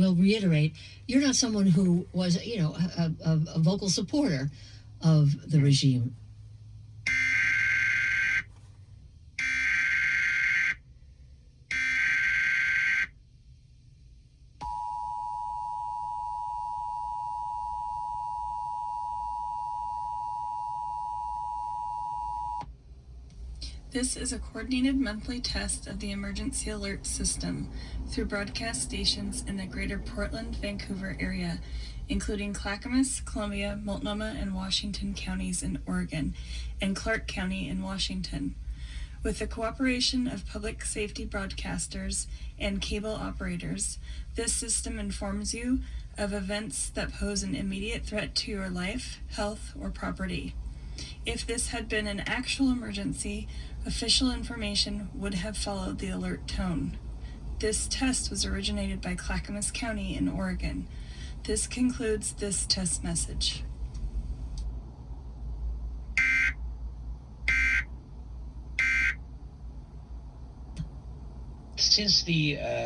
will reiterate, you're not someone who was, a vocal supporter of the regime. This is a coordinated monthly test of the emergency alert system through broadcast stations in the greater Portland, Vancouver area, including Clackamas, Columbia, Multnomah, and Washington counties in Oregon, and Clark County in Washington. With the cooperation of public safety broadcasters and cable operators, this system informs you of events that pose an immediate threat to your life, health, or property. If this had been an actual emergency, official information would have followed the alert tone. This test was originated by Clackamas County in Oregon. This concludes this test message. Since the